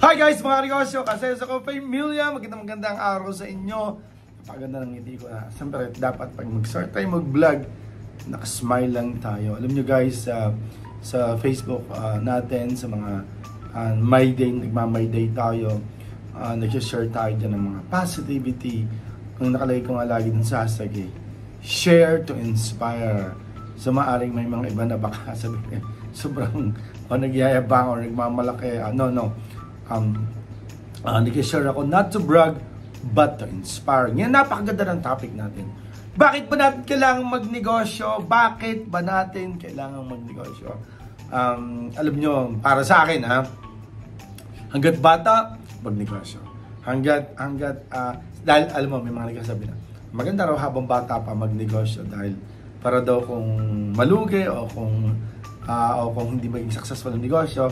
Hi guys mga negosyo, kasi sa Pamilya, magandang araw sa inyo. Napaganda ng ngiti ko na. Siyempre dapat pag mag-start tayo mag-vlog, nakasmile lang tayo. Alam nyo guys, sa Facebook natin, sa mga My Day, nagma-My Day tayo, nag-share tayo dyan ng mga positivity. Kung nakalagay ko nga lagi dun sa hashtag, share to inspire. So maaring may mga iba na baka sabihin, sobrang nagyayabang or nagmamalaki, nag-share ako not to brag but to inspire. Yan, napakaganda ng topic natin. Bakit ba natin kailangan magnegosyo? Bakit ba natin kailangan magnegosyo? Alam nyo, para sa akin hanggat bata, magnegosyo. Dahil alam mo, may mga nagsasabi na maganda raw habang bata pa magnegosyo dahil para daw kung malugi o kung hindi maging successful ng negosyo,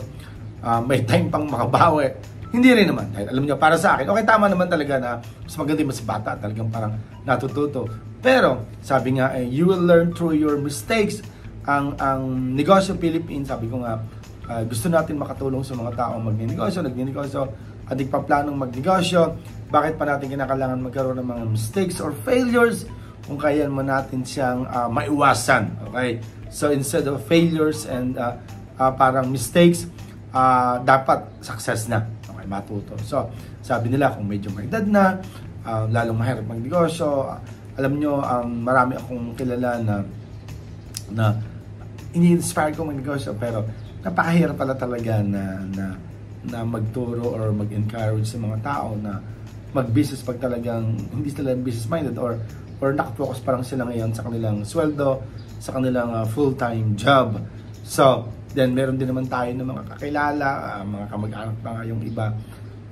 may time pang makabawi. Hindi rin naman. Dahil alam niyo, para sa akin, okay, tama naman talaga na mas maganda mas bata, talagang parang natututo. Pero, sabi nga, you will learn through your mistakes. Ang Negosyo Philippines, sabi ko nga, gusto natin makatulong sa mga taong nagnegosyo, at nagpaplanong magnegosyo. Bakit pa natin kinakailangan magkaroon ng mga mistakes or failures kung kaya mo natin siyang maiwasan. Okay? So, instead of failures and parang mistakes, dapat success na. Okay, matuto. So, sabi nila kung medyo may edad na, lalong mahirap magnegosyo. Alam nyo, marami akong kilala na ini-inspire ko magnegosyo, pero napakahirap pala talaga na magturo or mag-encourage sa mga tao na mag-business pag talagang hindi sila business-minded or nakafocus parang sila ngayon sa kanilang sweldo, sa kanilang full-time job. So, then meron din naman tayo ng mga kakilala, mga kamag-anak pa nga yung iba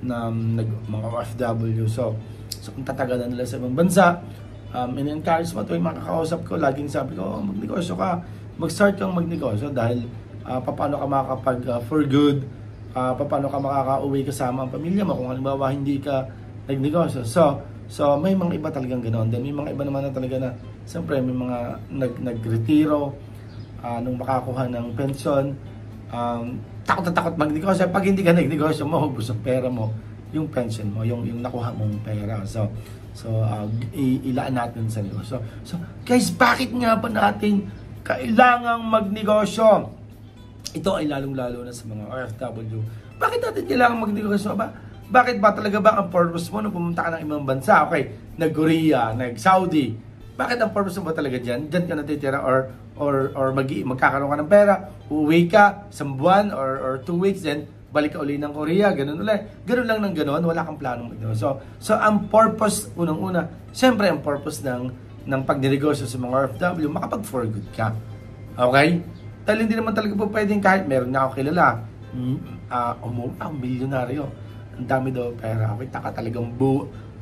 na mga OFW. So kung tatagalan nila sa ibang bansa, in-encourage mo ito yung mga kakausap ko, laging sabi ko, magnegosyo ka, mag-start kang magnegosyo dahil paano ka makakapag for good, paano ka makaka-uwi kasama ang pamilya mo kung halimbawa hindi ka nagnegosyo. So may mga iba talagang ganoon. Then may mga iba naman na talaga na siyempre may mga nagretiro nung makakuha ng pensyon. Takot na takot magnegosyo. Pag hindi ka nagnegosyo, mahubos ang pera mo, yung pension mo, yung nakuha mong pera. So ilaan natin sa negosyo. So guys, bakit nga ba natin kailangang magnegosyo? Ito ay lalong-lalo na sa mga OFW. Bakit natin kailangan magnegosyo ba? Bakit ba talaga ba ang purpose mo nung pumunta ka ng ibang bansa? Okay, nag-Korea, nag-Saudi. Bakit ang purpose mo ba talaga dyan? Dyan ka natitira or magkakaroon ka ng pera, uuwi ka isang buwan or 2 weeks, then balik ka uli ng Korea, ganun ulit. Ganun lang ng ganun, wala kang planong magnegosyo. So ang purpose, unang-una, siyempre ang purpose ng pagnegosyo sa mga OFW, makapag-for good ka. Okay? Dahil hindi naman talaga po pwedeng kahit meron na ako kilala, milyonaryo. Ang dami daw pera. Okay, taka talagang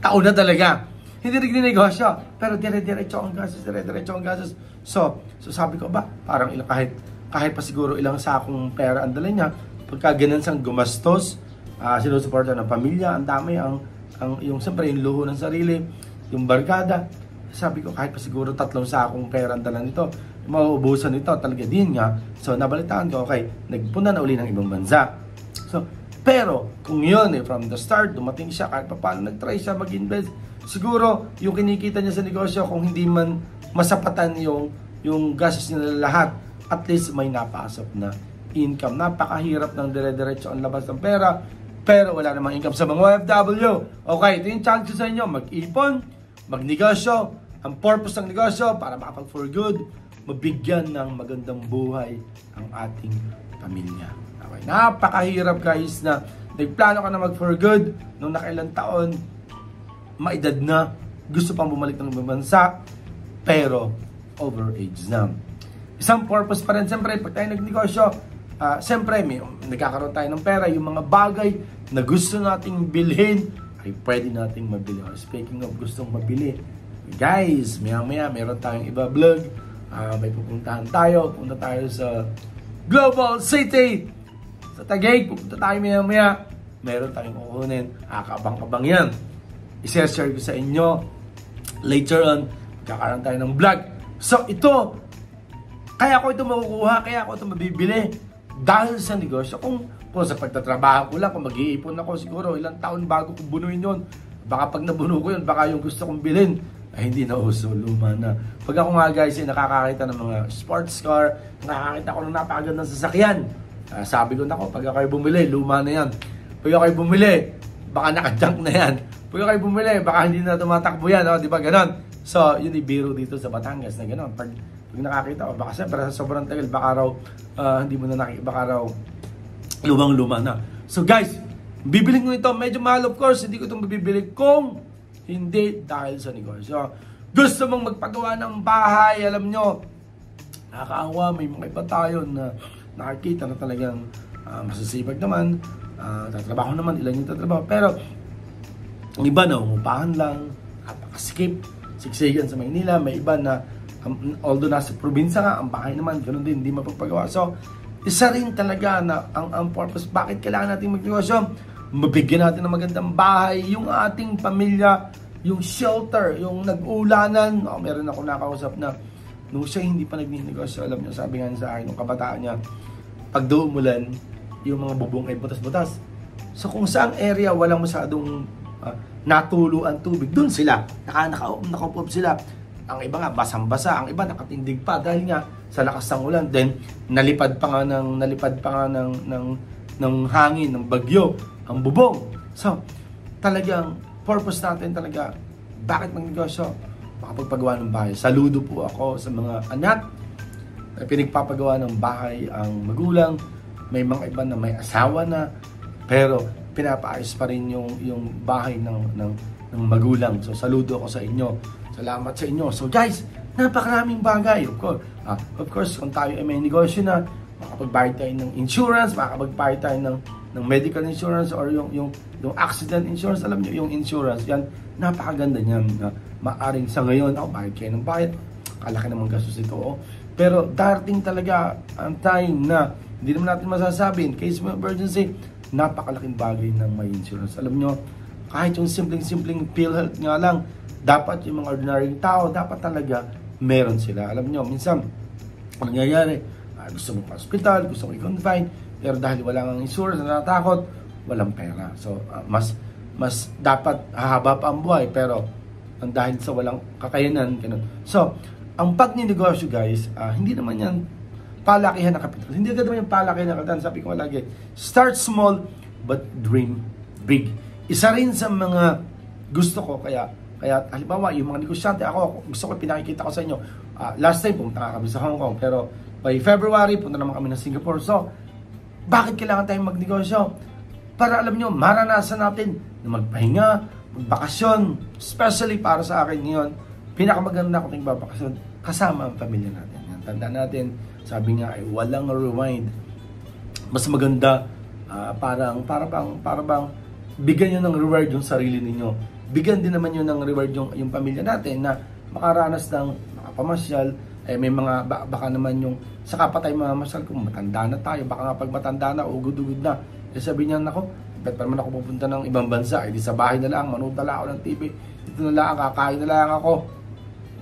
taon na talaga. Hindi rin negosyo, pero dire-diretso ang gastos. So sabi ko ba, parang kahit pa siguro ilang sakong pera ang dala niya, pagka ganun siyang gumastos, sinusuporta ng pamilya, ang dami, yung siyempre yung luho ng sarili, yung barkada. Sabi ko kahit pa siguro 3 sakong pera ang dala nito, mauubusan nito talaga din nga. So nabalitaan ko, okay, nagpunta na uli ng ibang bansa. So pero kung yun from the start, dumating siya kahit pa paano nag-try siya mag-invest, siguro yung kinikita niya sa negosyo, kung hindi man masapatan yung gastos niya lahat, at least may napasok na income. Napakahirap ng dire-diretso ang labas ng pera, pero wala namang income sa mga OFW. Okay, ito yung challenge sa inyo, mag-ipon, magnegosyo. Ang purpose ng negosyo para makapag for good, mabigyan ng magandang buhay ang ating pamilya. Okay, napakahirap guys na nagplano ka na mag for good nung nakailang taon, maedad na, gusto pang bumalik ng ibang bansa, pero overage na. Isang purpose pa rin, siyempre, pag tayo nagnegosyo, siyempre, nagkakaroon tayo ng pera, yung mga bagay na gusto nating bilhin, ay pwede nating mabili. Speaking of gustong mabili, guys, maya meron tayong iba vlog, may pupunta tayo sa Global City, sa Taguig, pupunta tayo maya, meron tayong kukunin, kakabang-kabang yan. I-share ko sa inyo later on, magkakaroon tayo ng vlog. So ito, kaya ko ito makukuha, kaya ko ito mabibili dahil sa negosyo. Kung Kung sa pagtatrabaho ko lang, kung mag-iipon ako siguro ilang taon bago ko bunuin yun. Baka pag nabuno ko yun, baka yung gusto kong bilhin ay hindi na uso, luma na. Pag ako nga guys ay nakakakita ng mga sports car, nakakakita ko ng napakagandang sasakyan, sabi ko nako, pag ako'y bumili, luma na yan. Pag ako'y bumili, baka naka-junk na yan. Pag ako'y bumili, baka hindi na tumatakbo yan, di ba ganon? So, yun yung biro dito sa Batangas na ganon. Pag nakakita ko, baka siyempre sa sobrang tagal, baka raw, hindi mo na nakikita, baka raw, lumang-luma na. So guys, bibiling ko ito, medyo mahal of course, hindi ko itong bibili kung hindi dahil sa negosyo. Gusto mong magpagawa ng bahay, alam nyo, nakakaawa, may mga iba tayo na nakakita na talagang masasipag naman, tatrabaho naman, ilan yung tatrabaho, pero ang iba na umupahan lang, napakaskip, siksigan sa Maynila, may iba na although nasa probinsya nga, ang bahay naman, ganoon din, hindi mapagpagawa. So, isa rin talaga na ang purpose, bakit kailangan natin magnegosyo? Mabigyan natin ng magandang bahay, yung ating pamilya, yung shelter, yung nag-ulanan. Meron ako nakausap na nung siya hindi pa nagninegosyo, alam niyo, sabi nga sa akin, nung kabataan niya, pag umulan, yung mga bubong ay butas-butas. So kung saang area walang masyadong natulo ang tubig, dun sila, nakaupo sila. Ang iba nga basang-basa, ang iba nakatindig pa dahil nga sa lakas ng ulan. Then nalipad pa nga ng hangin, ng bagyo, ang bubong. So, talagang purpose natin talaga, bakit magnegosyo? Makapagpagawa ng bahay. Saludo po ako sa mga anak na pinagpapagawa ng bahay ang magulang. May mga iba na may asawa na, pero pinapaayos pa rin yung bahay ng magulang. So, saludo ako sa inyo. Salamat sa inyo. So guys, napakaraming bagay. Of course, kung tayo ay may negosyo na, makapagbayad tayo ng insurance, makapagbayad tayo ng medical insurance or yung accident insurance. Alam niyo, yung insurance, yan, napakaganda niyan. Maaring sa ngayon, bayad kayo ng bayad. Kalaki naman gastos ito. Pero darating talaga ang time na hindi naman natin masasabi, in case of emergency, napakalaking bagay ng may insurance. Alam niyo, kahit yung simpleng PhilHealth nga lang, dapat yung mga ordinary tao, dapat talaga meron sila. Alam nyo, minsan, kung nangyayari, gusto mo pa hospital, gusto mo i-confine, pero dahil wala kang insurance, natatakot, walang pera. So, mas dapat hahaba pa ang buhay, pero dahil sa walang kakayanan, ganun. So, ang pagninegosyo guys, hindi naman yan palakihan na kapital. Hindi naman yung palakihan na kapital. Sabi ko lagi, start small, but dream big. Isa rin sa mga gusto ko, kaya halimbawa, yung mga negosyante, ako gusto ko, pinakikita ko sa inyo, last time pumunta kami sa Hong Kong, pero by February, punta naman kami ng Singapore. So, bakit kailangan tayong magnegosyo? Para alam nyo, maranasan natin na magpahinga, magbakasyon, especially para sa akin ngayon, pinakamaganda ko tayong babakasyon kasama ang pamilya natin. Tandaan natin, sabi nga ay walang rewind. Mas maganda, para bang bigyan nyo ng reward yung sarili ninyo. Bigyan din naman yun ng reward yung pamilya natin na makaranas ng makapamasyal. May mga baka naman yung saka pa tayo mamamasyal kung matanda na tayo, baka nga pag matanda na, ugod-ugod na, sabi niya, nako, ba't pa naman ako pupunta ng ibang bansa, di sa bahay na lang, manood na lang ako ng TV, dito na lang, kakain na lang ako,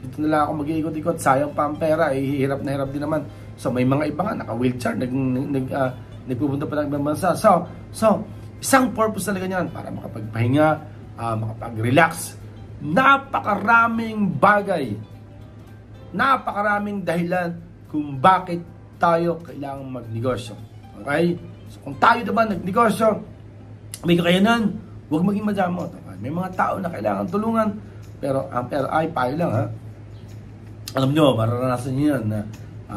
dito na lang ako mag-iikot-ikot, sayang pa ang pera, hirap na hirap din naman. So may mga iba nga naka-wheelchair, nagpupunta pa ng ibang bansa. So isang purpose talaga niyan, para makapagpahinga, makapag-relax. Napakaraming bagay, napakaraming dahilan kung bakit tayo kailangang magnegosyo. Okay? So kung tayo naman nagnegosyo, may kakayanan, huwag maging madamot. Okay? May mga tao na kailangan tulungan, pero ay payo lang ha. Alam nyo, mararanasan nyo yan na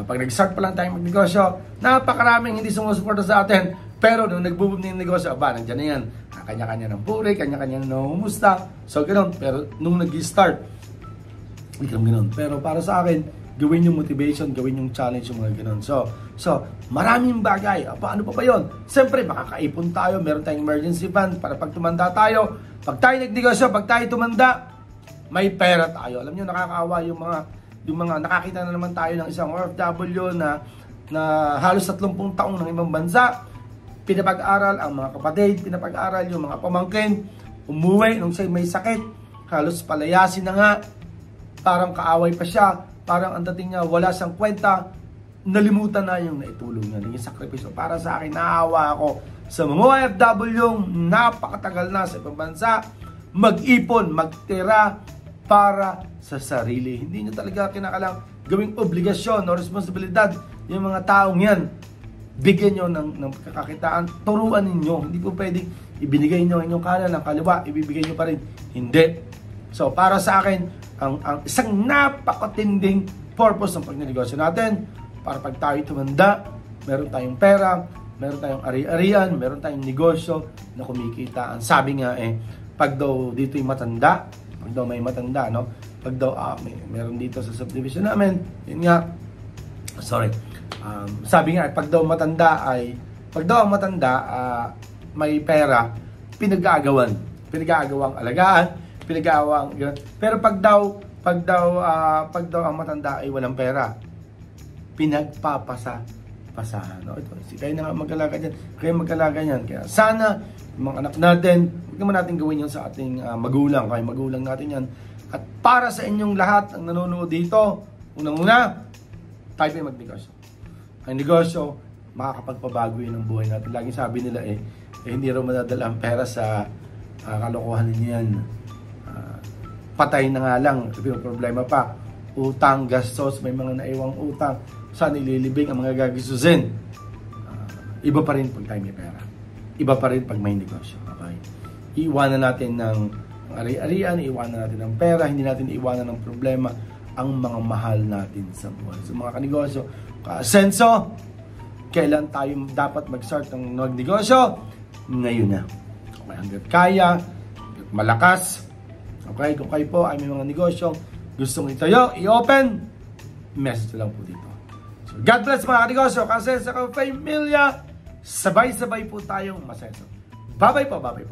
pag nag-start pa lang tayong magnegosyo, napakaraming hindi sumusuporta sa atin. Pero nung nag-boom na yung negosyo, nandiyan na yan. Kanya-kanya ng puri, kanya-kanya ng humusta. So, ganoon. Pero nung nag-start, ganoon. Pero para sa akin, gawin yung motivation, gawin yung challenge, yung mga ganoon. So, maraming bagay. Paano pa ba yun? Siyempre, makakaipon tayo, meron tayong emergency fund para pag tumanda tayo. Pag tayo nagnegosyo, pag tayo tumanda, may pera tayo. Alam nyo, nakakaawa yung mga nakakita na naman tayo ng isang OFW na halos 30 taong ng ibang bansa. Pinapag-aral ang mga kapatid, pinapag-aral yung mga pamangkin, umuwi nung siya may sakit, halos palayasin na nga, parang kaaway pa siya, parang ang dating niya wala siyang kwenta, nalimutan na yung naitulong niya, yung sakripisyo. Para sa akin, naawa ako sa mga OFW napakatagal na sa ibang bansa, mag-ipon, magtira para sa sarili. Hindi nyo talaga kinakalang gawing obligasyon o responsibilidad yung mga taong yan. Bigyan nyo ng kakakitaan, turuan ninyo. Hindi po pwedeng ibinigay nyo ang inyong kanan, ang kaliwa, ibibigay nyo pa rin. Hindi. So, para sa akin, ang isang napakatinding purpose ng pagnegosyo natin, para pag tayo tumanda, meron tayong pera, meron tayong ari-arian, meron tayong negosyo na kumikita. Ang sabi nga pag daw dito'y matanda, pag daw may matanda, no? Pag daw meron dito sa subdivision namin, yun nga, sabi nga, pag daw ang matanda may pera, pinag-aagawang alagaan, pero pag daw ang matanda ay walang pera, pinagpapasahan. No? Ito, kayo na nga mag-alaga dyan. Kaya sana, mga anak natin, huwag naman natin gawin yun sa ating magulang. Kaya magulang natin yan. At para sa inyong lahat ang nanonood dito, unang-una, tayo pa magnegosyo. Ang negosyo, makakapagpabago yun ang buhay natin. Laging sabi nila hindi raw madadala ang pera sa kalokohan ninyo yan. Patay na nga lang, problema pa. Utang, gastos, may mga naiwang utang. Saan ililibing ang mga gagasusin? Iba pa rin pag tayo may pera. Iba pa rin pag may negosyo. Okay? Iiwanan natin ng ari-arian, iiwanan natin ng pera, hindi natin iiwanan ng problema ang mga mahal natin sa buhay. So mga kanegosyo, ka-asenso, kailan tayo dapat mag-start ng magnegosyo? Ngayon na. Okay, hanggat kaya, hanggat malakas. Okay, kung kayo po ay may mga negosyo gustong itayo, i-open, message lang po dito. So, God bless mga kanegosyo, kasi sa pamilya, sabay-sabay po tayong masenso. Bye-bye po mga